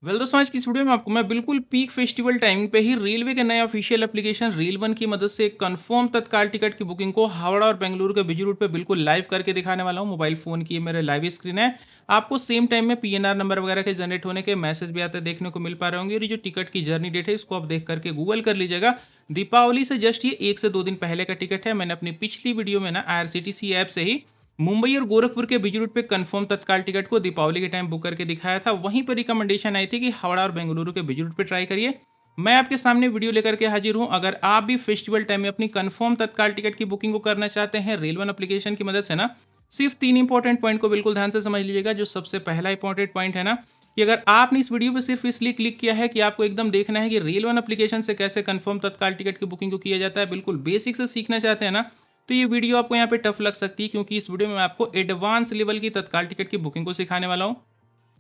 दोस्तों, आज की इस वीडियो में आपको मैं बिल्कुल पीक फेस्टिवल टाइम पे ही रेलवे के नए ऑफिशियल एप्लीकेशन रेल वन की मदद से कंफर्म तत्काल टिकट की बुकिंग को हावड़ा और बेंगलुरु के बिजी रूट पे बिल्कुल लाइव करके दिखाने वाला हूँ। मोबाइल फोन की ये मेरे लाइव स्क्रीन है। आपको सेम टाइम में पीएनआर नंबर वगैरह के जनरेट होने के मैसेज भी आते देखने को मिल पा रहे होंगे। और ये जो टिकट की जर्नी डेट है इसको आप देख करके गूगल कर लीजिएगा। दीपावली से जस्ट ये 1 से 2 दिन पहले का टिकट है। मैंने अपनी पिछली वीडियो में ना आईआरसीटीसी ऐप से ही मुंबई और गोरखपुर के बीच रूट पे कंफर्म तत्काल टिकट को दीपावली के टाइम बुक करके दिखाया था। वहीं पर रिकमेंडेशन आई थी कि हावड़ा और बेंगलुरु के बीच रूट पे ट्राई करिए। मैं आपके सामने वीडियो लेकर के हाजिर हूं। अगर आप भी फेस्टिवल टाइम में अपनी कंफर्म तत्काल टिकट की बुकिंग को करना चाहते हैं रेल वन एप्लीकेशन की मदद से ना, सिर्फ 3 इंपॉर्टेंट पॉइंट को बिल्कुल ध्यान से समझ लीजिएगा। जो सबसे पहला इंपॉर्टेंट पॉइंट है ना, कि अगर आपने इस वीडियो पे सिर्फ इसलिए क्लिक किया है कि आपको एकदम देखना है कि रेल वन एप्लीकेशन से कैसे कंफर्म तत्काल टिकट की बुकिंग को किया जाता है, बिल्कुल बेसिक से सीखना चाहते हैं ना, तो ये वीडियो आपको यहाँ पे टफ लग सकती है। क्योंकि इस वीडियो में मैं आपको एडवांस लेवल की तत्काल टिकट की बुकिंग को सिखाने वाला हूँ।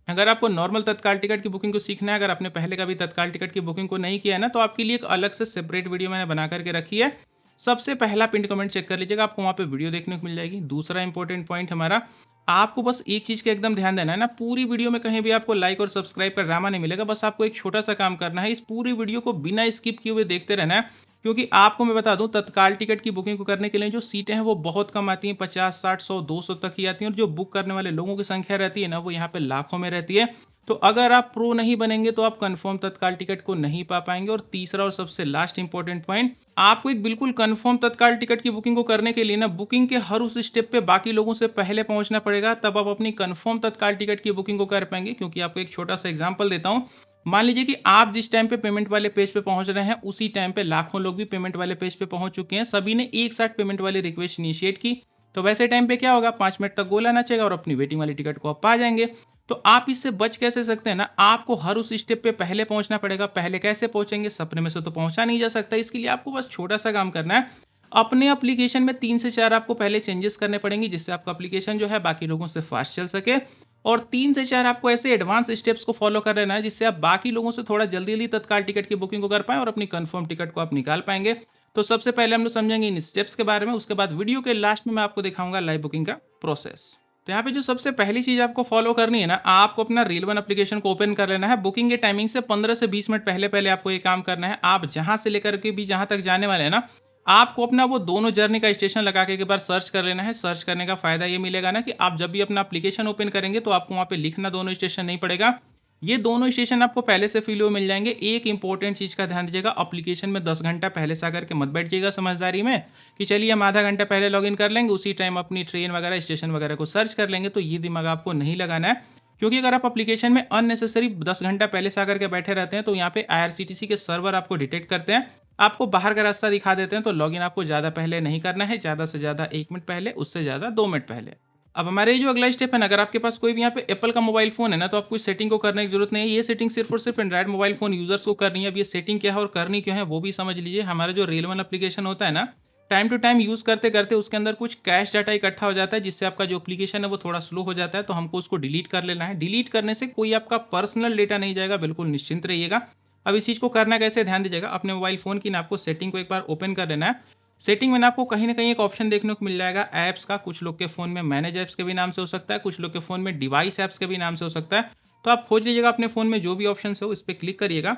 अगर आपको नॉर्मल तत्काल टिकट की बुकिंग को सीखना है, अगर आपने पहले कभी तत्काल टिकट की बुकिंग को नहीं किया है ना, तो आपके लिए एक अलग से सेपरेट वीडियो मैंने बना करके रखी है। सबसे पहला पिन कमेंट चेक कर लीजिएगा, आपको वहाँ पे वीडियो देखने को मिल जाएगी। दूसरा इंपॉर्टेंट पॉइंट हमारा, आपको बस एक चीज़ का एकदम ध्यान देना है ना, पूरी वीडियो में कहीं भी आपको लाइक और सब्सक्राइब का ड्रामा नहीं मिलेगा। बस आपको एक छोटा सा काम करना है, इस पूरी वीडियो को बिना स्किप किए हुए देखते रहना है। क्योंकि आपको मैं बता दूं, तत्काल टिकट की बुकिंग को करने के लिए जो सीटें हैं वो बहुत कम आती हैं, 50, 60, 100, 200 तक ही आती हैं। और जो बुक करने वाले लोगों की संख्या रहती है ना, वो यहाँ पे लाखों में रहती है। तो अगर आप प्रो नहीं बनेंगे तो आप कंफर्म तत्काल टिकट को नहीं पा पाएंगे। और तीसरा और सबसे लास्ट इंपॉर्टेंट पॉइंट, आपको एक बिल्कुल कंफर्म तत्काल टिकट की बुकिंग को करने के लिए ना, बुकिंग के हर उस स्टेप पे बाकी लोगों से पहले पहुंचना पड़ेगा, तब आप अपनी कंफर्म तत्काल टिकट की बुकिंग को कर पाएंगे। क्योंकि आपको एक छोटा सा एग्जांपल देता हूं, मान लीजिए कि आप जिस टाइम पे पेमेंट वाले पेज पे पहुंच रहे हैं, उसी टाइम पे लाखों लोग भी पेमेंट वाले पेज पे पहुंच चुके हैं। सभी ने एक साथ पेमेंट वाली रिक्वेस्ट इनिशिएट की। तो वैसे टाइम पे क्या होगा, 5 मिनट तक गोला नाचेगा और अपनी वेटिंग वाली टिकट को आप पा जाएंगे। तो आप इससे बच कैसे सकते हैं ना, आपको हर उस स्टेप पे पहले पहुंचना पड़ेगा। पहले कैसे पहुंचेंगे, सपने में से तो पहुंचा नहीं जा सकता। इसके लिए आपको बस छोटा सा काम करना है, अपने एप्लीकेशन में 3 से 4 आपको पहले चेंजेस करने पड़ेंगे, जिससे आपका एप्लीकेशन जो है बाकी लोगों से फास्ट चल सके। और 3 से 4 आपको ऐसे एडवांस स्टेप्स को फॉलो कर लेना है, जिससे आप बाकी लोगों से थोड़ा जल्दी जल्दी तत्काल टिकट की बुकिंग को कर पाएं और अपनी कंफर्म टिकट को आप निकाल पाएंगे। तो सबसे पहले हम लोग समझेंगे इन स्टेप्स के बारे में, उसके बाद वीडियो के लास्ट में मैं आपको दिखाऊंगा लाइव बुकिंग का प्रोसेस। तो यहाँ पे जो सबसे पहली चीज आपको फॉलो करनी है ना, आपको अपना रेल वन एप्लीकेशन को ओपन कर लेना है। बुकिंग के टाइमिंग से 15 से 20 मिनट पहले पहले आपको ये काम करना है। आप जहां से लेकर के भी जहां तक जाने वाले हैं ना, आपको अपना वो दोनों जर्नी का स्टेशन लगा के एक बार सर्च कर लेना है। सर्च करने का फायदा ये मिलेगा ना, कि आप जब भी अपना एप्लीकेशन ओपन करेंगे तो आपको वहां पे लिखना दोनों स्टेशन नहीं पड़ेगा। ये दोनों स्टेशन आपको पहले से फिल हुए मिल जाएंगे। एक इंपॉर्टेंट चीज का ध्यान दीजिएगा, एप्लीकेशन में 10 घंटा पहले से आकर के मत बैठिएगा समझदारी में, कि चलिए हम आधा घंटा पहले लॉगिन कर लेंगे, उसी टाइम अपनी ट्रेन वगैरह स्टेशन वगैरह को सर्च कर लेंगे। तो ये दिमाग आपको नहीं लगाना है। क्योंकि अगर आप एप्लीकेशन में अननेसेसरी 10 घंटा पहले से आकर के बैठे रहते हैं, तो यहाँ पे आईआरसीटीसी के सर्वर आपको डिटेक्ट करते हैं, आपको बाहर का रास्ता दिखा देते हैं। तो लॉगिन आपको ज़्यादा पहले नहीं करना है, ज़्यादा से ज़्यादा 1 मिनट पहले, उससे ज़्यादा 2 मिनट पहले। अब हमारे ये जो अगला स्टेप है ना, अगर आपके पास कोई भी यहाँ पे एप्पल का मोबाइल फोन है ना, तो आपको इस सेटिंग को करने की जरूरत नहीं है। ये सेटिंग सिर्फ और सिर्फ एंड्रॉइड मोबाइल फोन यूजर्स को करनी है। अब ये सेटिंग क्या है और करनी क्यों है वो भी समझ लीजिए। हमारा जो रेल वन एप्लीकेशन होता है ना, टाइम टू टाइम यूज करते करते उसके अंदर कुछ कैश डाटा इकट्ठा हो जाता है, जिससे आपका जो एप्लीकेशन है वो थोड़ा स्लो हो जाता है। तो हमको उसको डिलीट कर लेना है। डिलीट करने से कोई आपका पर्सनल डेटा नहीं जाएगा, बिल्कुल निश्चिंत रहिएगा। अब इस चीज़ को करना कैसे, ध्यान दीजिएगा। अपने मोबाइल फोन की ना आपको सेटिंग को एक बार ओपन कर लेना है। सेटिंग में ना आपको कहीं ना कहीं एक ऑप्शन देखने को मिल जाएगा ऐप्स का। कुछ लोग के फोन में मैनेज ऐप्स के भी नाम से हो सकता है, कुछ लोग के फोन में डिवाइस ऐप्स के भी नाम से हो सकता है। तो आप खोज लीजिएगा अपने फोन में जो भी ऑप्शन हो, इस पर क्लिक करिएगा।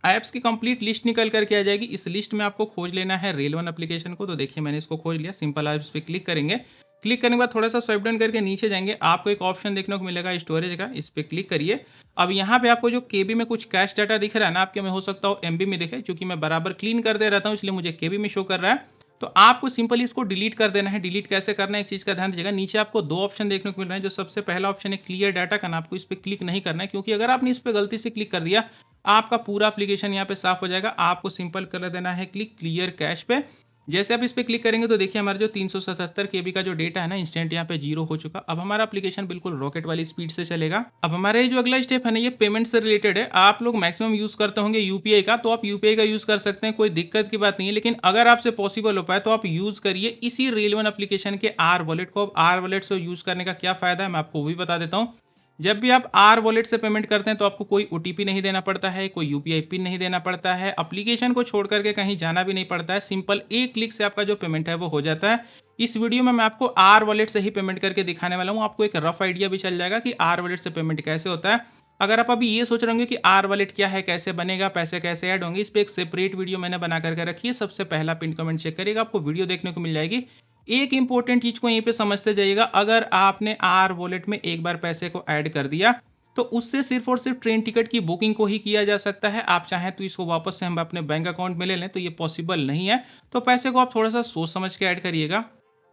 ऐप्स की कंप्लीट लिस्ट निकल करके आ जाएगी। इस लिस्ट में आपको खोज लेना है रेल वन एप्लीकेशन को। तो देखिए मैंने इसको खोज लिया। सिंपल आप इस पर क्लिक करेंगे। क्लिक करने के बाद थोड़ा सा स्वाइप डाउन करके नीचे जाएंगे, आपको एक ऑप्शन देखने को मिलेगा स्टोरेज का, इस पर क्लिक करिए। अब यहाँ पे आपको जो केबी में कुछ कैश डाटा दिख रहा है ना, आपके में हो सकता हो एमबी में दिखे, क्योंकि मैं बराबर क्लीन कर दे रहता हूँ इसलिए मुझे केबी में शो कर रहा है। तो आपको सिंपली इसको डिलीट कर देना है। डिलीट कैसे करना है एक चीज का ध्यान दीजिएगा। नीचे आपको 2 ऑप्शन देखने को मिल रहे हैं। जो सबसे पहला ऑप्शन है क्लियर डाटा का ना, आपको इस पर क्लिक नहीं करना है, क्योंकि अगर आपने इस पर गलती से क्लिक कर दिया, आपका पूरा एप्लीकेशन यहाँ पे साफ हो जाएगा। आपको सिंपल कर देना है क्लिक क्लियर कैश पे। जैसे आप इस पे क्लिक करेंगे तो देखिए हमारा जो 377 केबी का जो डेटा है ना, इंस्टेंट यहाँ पे 0 हो चुका। अब हमारा एप्लीकेशन बिल्कुल रॉकेट वाली स्पीड से चलेगा। अब हमारा ये जो अगला स्टेप है ना, ये पेमेंट से रिलेटेड है। आप लोग मैक्सिमम यूज करते होंगे यूपीआई का, तो आप यूपीआई का यूज कर सकते हैं, कोई दिक्कत की बात नहीं है। लेकिन अगर आपसे पॉसिबल हो पाए तो आप यूज करिए इसी रेल वन एप्लीकेशन के आर वॉलेट को। अब आर वॉलेट से यूज करने का क्या फायदा है मैं आपको वो भी बता देता हूँ। जब भी आप आर वॉलेट से पेमेंट करते हैं तो आपको कोई ओटीपी नहीं देना पड़ता है, कोई यूपीआई पिन नहीं देना पड़ता है, एप्लीकेशन को छोड़ करके कहीं जाना भी नहीं पड़ता है। सिंपल एक क्लिक से आपका जो पेमेंट है वो हो जाता है। इस वीडियो में मैं आपको आर वॉलेट से ही पेमेंट करके दिखाने वाला हूँ। आपको एक रफ आइडिया भी चल जाएगा कि आर वॉलेट से पेमेंट कैसे होता है। अगर आप अभी ये सोच रहे होंगे कि आर वॉलेट क्या है, कैसे बनेगा, पैसे कैसे ऐड होंगे, इस पे एक सेपरेट वीडियो मैंने बना करके रखी है। सबसे पहला पिन कमेंट चेक करिएगा, आपको वीडियो देखने को मिल जाएगी। एक इंपॉर्टेंट चीज को यहीं पे समझते जाइएगा, अगर आपने आर वॉलेट में एक बार पैसे को ऐड कर दिया तो उससे सिर्फ और सिर्फ ट्रेन टिकट की बुकिंग को ही किया जा सकता है। आप चाहें तो इसको वापस से हम अपने बैंक अकाउंट में ले लें तो ये पॉसिबल नहीं है। तो पैसे को आप थोड़ा सा सोच समझ के ऐड करिएगा।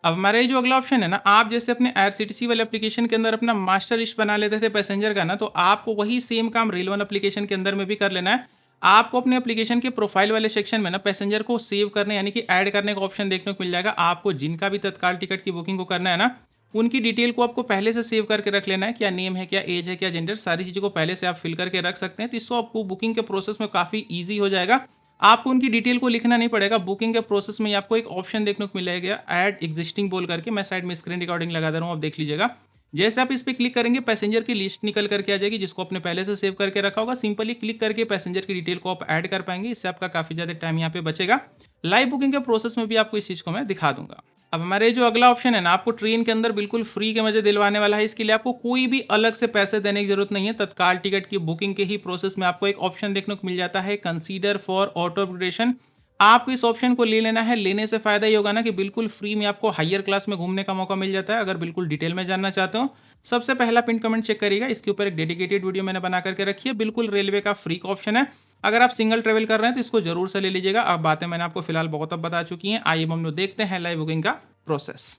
अब हमारा ये जो अगला ऑप्शन है ना, आप जैसे अपने आईआरसीटीसी वाले एप्लीकेशन के अंदर अपना मास्टर लिस्ट बना लेते थे पैसेंजर का ना, तो आपको वही सेम काम रेल वन एप्लीकेशन के अंदर में भी कर लेना है। आपको अपने एप्लीकेशन के प्रोफाइल वाले सेक्शन में ना पैसेंजर को सेव करने यानी कि ऐड करने का ऑप्शन देखने को मिल जाएगा। आपको जिनका भी तत्काल टिकट की बुकिंग को करना है ना, उनकी डिटेल को आपको पहले से सेव करके रख लेना है। क्या नेम है, क्या एज है, क्या जेंडर, सारी चीज़ों को पहले से आप फिल करके रख सकते हैं। तो इससे आपको बुकिंग के प्रोसेस में काफ़ी ईजी हो जाएगा। आपको उनकी डिटेल को लिखना नहीं पड़ेगा। बुकिंग के प्रोसेस में आपको एक ऑप्शन देखने को मिलेगा ऐड एग्जिस्टिंग बोल करके। मैं साइड में स्क्रीन रिकॉर्डिंग लगा दे रहा हूँ, आप देख लीजिएगा। जैसे आप इस पर क्लिक करेंगे पैसेंजर की लिस्ट निकल करके आ जाएगी, जिसको आपने पहले से सेव करके रखा होगा। सिंपली क्लिक करके पैसेंजर की डिटेल को आप ऐड कर पाएंगे। इससे आपका काफ़ी ज़्यादा टाइम यहाँ पे बचेगा। लाइव बुकिंग के प्रोसेस में भी आपको इस चीज़ को मैं दिखा दूंगा। अब हमारे जो अगला ऑप्शन है ना, आपको ट्रेन के अंदर बिल्कुल फ्री के मजे दिलवाने वाला है। इसके लिए आपको कोई भी अलग से पैसे देने की जरूरत नहीं है। तत्काल टिकट की बुकिंग के ही प्रोसेस में आपको एक ऑप्शन देखने को मिल जाता है, कंसीडर फॉर ऑटो अपग्रेडेशन। आपको इस ऑप्शन को ले लेना है। लेने से फायदा ये होगा ना कि बिल्कुल फ्री में आपको हायर क्लास में घूमने का मौका मिल जाता है। अगर बिल्कुल डिटेल में जानना चाहते हो, सबसे पहला पिन कमेंट चेक करिएगा, इसके ऊपर एक डेडिकेटेड वीडियो मैंने बना करके रखी है। बिल्कुल रेलवे का फ्री का ऑप्शन है। अगर आप सिंगल ट्रेवल कर रहे हैं तो इसको जरूर से ले लीजिएगा। अब बातें मैंने आपको फिलहाल बहुत अब बता चुकी हैं। आइए हम लोग देखते हैं लाइव बुकिंग का प्रोसेस।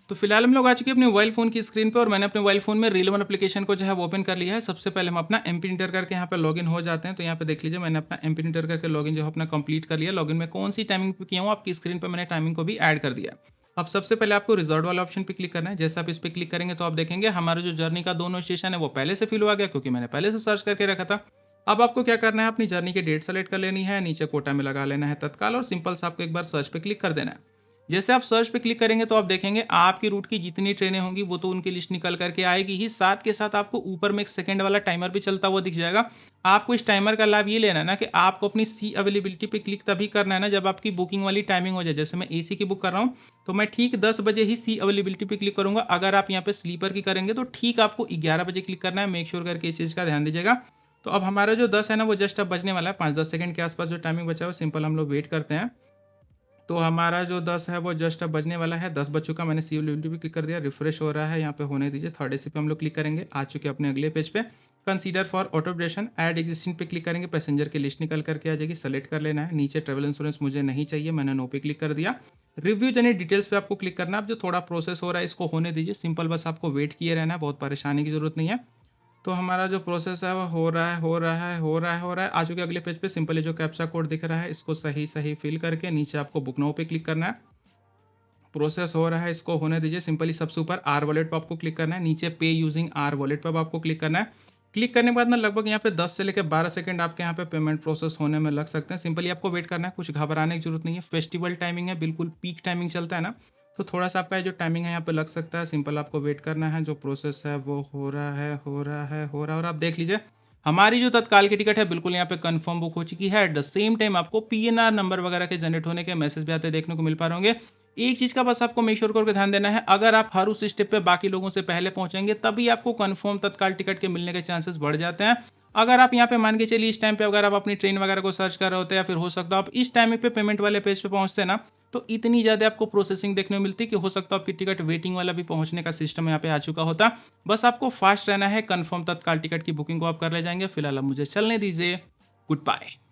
तो फिलहाल हम लोग आ चुके हैं अपने मोबाइल फोन की स्क्रीन पे और मैंने अपने मोबाइल फोन में रेल वन एप्लीकेशन को जो है वो ओपन कर लिया है। सबसे पहले हम अपना एमपिन इंटर करके यहाँ पे लॉगिन हो जाते हैं। तो यहाँ पे देख लीजिए, मैंने अपना एमपिन इंटर करके लॉगिन जो है अपना कंप्लीट कर लिया। लॉगिन में कौन सी टाइमिंग पे किया हूँ, आपकी स्क्रीन पर मैंने टाइमिंग को भी ऐड कर दिया। अब सबसे पहले आपको रिजर्व वाला ऑप्शन पे क्लिक करना है। जैसे आप इस पर क्लिक करेंगे तो आप देखेंगे हमारा जो जर्नी का दोनों स्टेशन है वो पहले से फिल हुआ गया, क्योंकि मैंने पहले से सर्च करके रखा था। अब आपको क्या करना है, अपनी जर्नी की डेट सेलेक्ट कर लेनी है, नीचे कोटा में लगा लेना है तत्काल और सिंपल से आपको एक बार सर्च पे क्लिक कर देना है। जैसे आप सर्च पे क्लिक करेंगे तो आप देखेंगे आपकी रूट की जितनी ट्रेनें होंगी वो तो उनकी लिस्ट निकल करके आएगी ही, साथ के साथ आपको ऊपर में एक सेकंड वाला टाइमर भी चलता हुआ दिख जाएगा। आपको इस टाइमर का लाभ ये लेना है ना कि आपको अपनी सी अवेलेबिलिटी पे क्लिक तभी करना है ना जब आपकी बुकिंग वाली टाइमिंग हो जाए। जैसे मैं एसी की बुक कर रहा हूँ तो मैं ठीक 10 बजे ही सी अवेलेबिलिटी पे क्लिक करूंगा। अगर आप यहाँ पे स्लीपर की करेंगे तो ठीक आपको 11 बजे क्लिक करना है। मेक श्योर करके इस चीज़ का ध्यान दीजिएगा। तो अब हमारा जो 10 है ना वो जस्ट अब बजने वाला है। 5-10 सेकंड के आसपास जो टाइमिंग बचा है वो सिंपल हम लोग वेट करते हैं। तो हमारा जो 10 है वो जस्ट अब बजने वाला है। 10 बज चुका, मैंने सी अवेलेबिलिटी पे क्लिक कर दिया। रिफ्रेश हो रहा है, यहाँ पे होने दीजिए। थर्ड एसी पे हम लोग क्लिक करेंगे। आ चुके अपने अगले पेज पे। Consider for auto updation add existing पे क्लिक करेंगे। पैसेंजर की लिस्ट निकल करके आ जाएगी, सेलेक्ट कर लेना है। नीचे ट्रेवल इंश्योरेंस मुझे नहीं चाहिए, मैंने नो पे क्लिक कर दिया। रिव्यू यानी डिटेल्स पे आपको क्लिक करना है। अब जो थोड़ा प्रोसेस हो रहा है इसको होने दीजिए। सिंपल बस आपको वेट किए रहना है, बहुत परेशानी की जरूरत नहीं है। तो हमारा जो प्रोसेस है वो हो रहा है, हो रहा है, हो रहा है, हो रहा है। आ चुके अगले पेज पे। सिंपली जो कैप्चा कोड दिख रहा है इसको सही सही फिल करके नीचे आपको बुक नाउ पे क्लिक करना है। प्रोसेस हो रहा है, इसको होने दीजिए। सिंपली सबसे ऊपर आर वॉलेट पर आपको क्लिक करना है। नीचे पे यूजिंग आर वॉलेट पर आपको क्लिक करना है। क्लिक करने के बाद में लगभग यहाँ पे 10 से लेकर 12 सेकंड आपके यहाँ पे पेमेंट प्रोसेस होने में लग सकते हैं। सिंपली आपको वेट करना है, कुछ घबराने की जरूरत नहीं है। फेस्टिवल टाइमिंग है, बिल्कुल पीक टाइमिंग चलता है ना, तो थोड़ा सा आपका जो टाइमिंग है यहाँ पे लग सकता है। सिंपल आपको वेट करना है। जो प्रोसेस है वो हो रहा है, हो रहा है, हो रहा है। और आप देख लीजिए हमारी जो तत्काल की टिकट है बिल्कुल यहाँ पे कंफर्म बुक हो चुकी है। एट द सेम टाइम आपको पीएनआर नंबर वगैरह के जनरेट होने के मैसेज भी आते देखने को मिल पा रहे होंगे। एक चीज का बस आपको मेक श्योर करके ध्यान देना है, अगर आप हर उस स्टेप पे बाकी लोगों से पहले पहुंचेंगे तभी आपको कंफर्म तत्काल टिकट के मिलने के चांसेस बढ़ जाते हैं। अगर आप यहाँ पे मान के चलिए इस टाइम पे अगर आप अपनी ट्रेन वगैरह को सर्च कर रहे होते या फिर हो सकता है आप इस टाइम पे पेमेंट वाले पेज पे पहुंचते ना, तो इतनी ज़्यादा आपको प्रोसेसिंग देखने को मिलती कि हो सकता है आपकी टिकट वेटिंग वाला भी पहुंचने का सिस्टम यहाँ पे आ चुका होता। बस आपको फास्ट रहना है, कंफर्म तत्काल टिकट की बुकिंग को आप कर ले जाएंगे। फिलहाल अब मुझे चलने दीजिए। Good bye.